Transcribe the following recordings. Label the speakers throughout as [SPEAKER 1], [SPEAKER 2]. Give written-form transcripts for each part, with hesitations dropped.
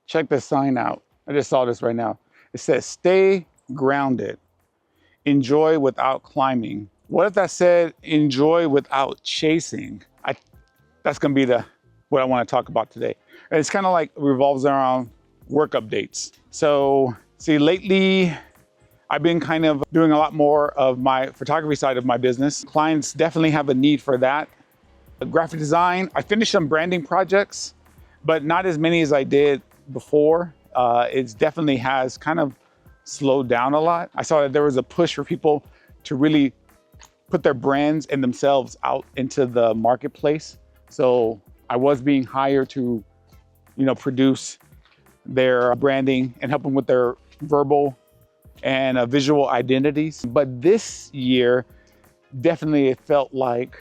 [SPEAKER 1] Check this sign out. I just saw this right now. It says, stay grounded, enjoy without climbing. What if that said, enjoy without chasing? That's gonna be what I wanna talk about today. And it's kind of like revolves around work updates. So see, lately, I've been kind of doing a lot more of my photography side of my business. Clients definitely have a need for that. Graphic design, I finished some branding projects, but not as many as I did before. It definitely has kind of slowed down a lot. I saw that there was a push for people to really put their brands and themselves out into the marketplace. So I was being hired to, produce their branding and help them with their verbal and visual identities. But this year, definitely it felt like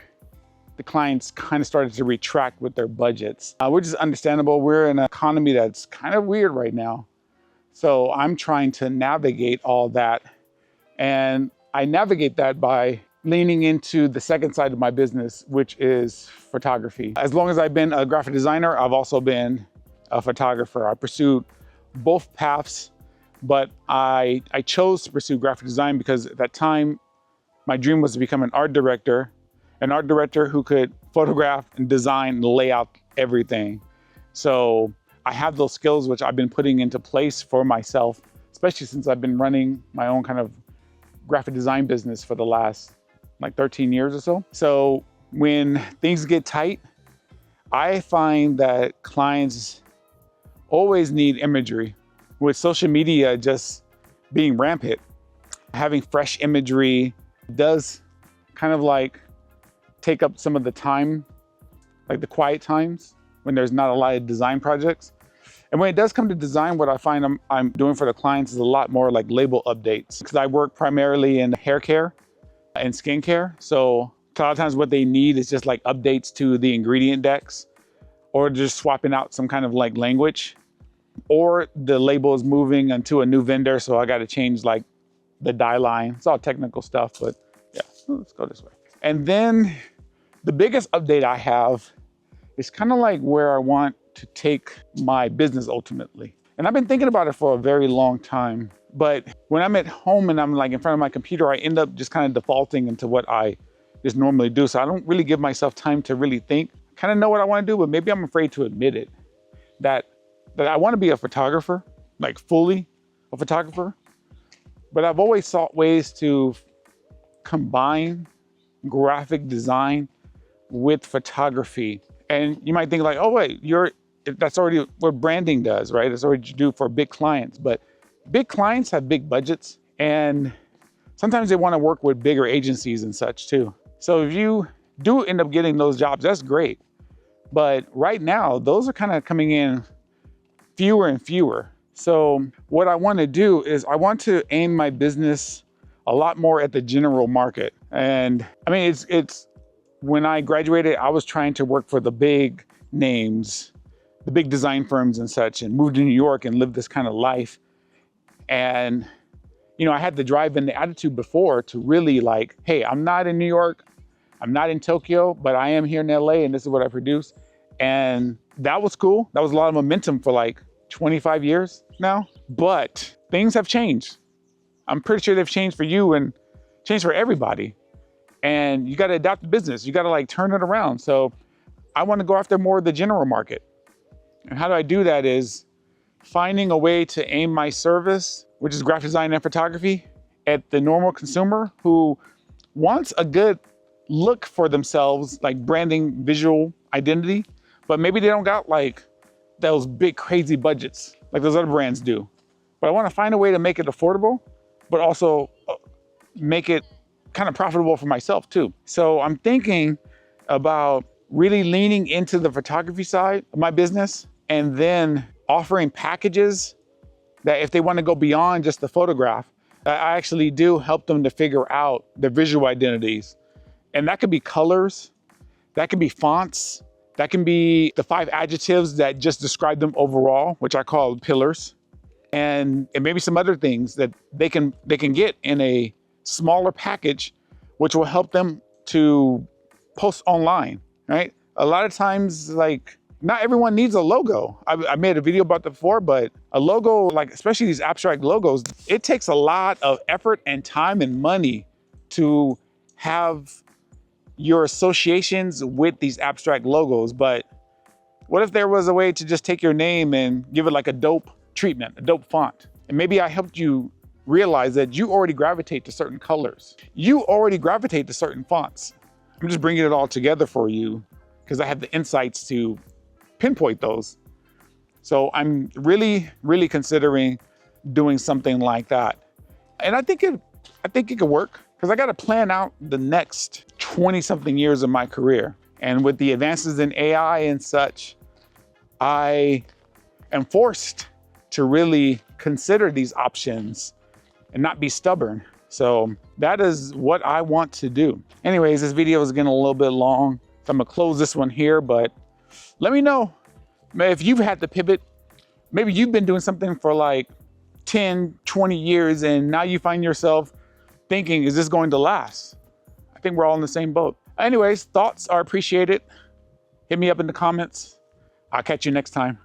[SPEAKER 1] the clients kind of started to retract with their budgets, which is understandable. We're in an economy that's kind of weird right now. So I'm trying to navigate all that. And I navigate that by leaning into the second side of my business, which is photography. As long as I've been a graphic designer, I've also been a photographer. I pursued both paths, but I chose to pursue graphic design because at that time, my dream was to become an art director who could photograph and design and lay out everything. So I have those skills, which I've been putting into place for myself, especially since I've been running my own kind of graphic design business for the last 13 years or so. So when things get tight, I find that clients always need imagery. With social media just being rampant, having fresh imagery does kind of take up some of the time, like the quiet times when there's not a lot of design projects. And when it does come to design, what I find I'm doing for the clients is a lot more like label updates, because I work primarily in hair care and skincare. So a lot of times what they need is just like updates to the ingredient decks, or just swapping out some kind of language, or the label is moving into a new vendor. So I got to change the dye line. It's all technical stuff, but yeah, let's go this way. And then the biggest update I have is kind of where I want to take my business ultimately. And I've been thinking about it for a very long time, but when I'm at home and I'm in front of my computer, I end up just kind of defaulting into what I just normally do. So I don't really give myself time to really think. I kind of know what I want to do, but maybe I'm afraid to admit it, that I want to be a photographer, fully a photographer, but I've always sought ways to combine graphic design with photography. And you might think oh wait, that's already what branding does, right? That's already what you do for big clients. But big clients have big budgets, and sometimes they want to work with bigger agencies and such too. So if you do end up getting those jobs, that's great. But right now, those are kind of coming in fewer and fewer. So what I want to do is I want to aim my business a lot more at the general market. And I mean, it's when I graduated, I was trying to work for the big names, the big design firms and such, and moved to New York and lived this kind of life. And, I had the drive and the attitude before to really hey, I'm not in New York, I'm not in Tokyo, but I am here in LA and this is what I produce. And that was cool. That was a lot of momentum for 25 years now, but things have changed. I'm pretty sure they've changed for you and changed for everybody. And you got to adapt the business. You got to turn it around. So I want to go after more of the general market. And how do I do that is finding a way to aim my service, which is graphic design and photography, at the normal consumer who wants a good look for themselves, branding, visual identity, but maybe they don't got those big crazy budgets like those other brands do. But I want to find a way to make it affordable, but also make it kind of profitable for myself too. So I'm thinking about really leaning into the photography side of my business, and then offering packages that if they want to go beyond just the photograph, I actually do help them to figure out their visual identities. And that could be colors, that can be fonts, that can be the 5 adjectives that just describe them overall, which I call pillars. And maybe some other things that they can get in a smaller package, which will help them to post online, right? A lot of times, not everyone needs a logo. I made a video about that before, but a logo, like especially these abstract logos, it takes a lot of effort and time and money to have your associations with these abstract logos. But what if there was a way to just take your name and give it like a dope treatment, a dope font? And maybe I helped you realize that you already gravitate to certain colors. You already gravitate to certain fonts. I'm just bringing it all together for you because I have the insights to pinpoint those. So I'm really, really considering doing something like that. And I think it could work because I got to plan out the next 20 something years of my career. And with the advances in AI and such, I am forced to really consider these options and not be stubborn. So that is what I want to do. Anyways, this video is getting a little bit long, so I'm gonna close this one here, but let me know if you've had to pivot. Maybe you've been doing something for like 10, 20 years and now you find yourself thinking, is this going to last? I think we're all in the same boat. Anyways, thoughts are appreciated. Hit me up in the comments. I'll catch you next time.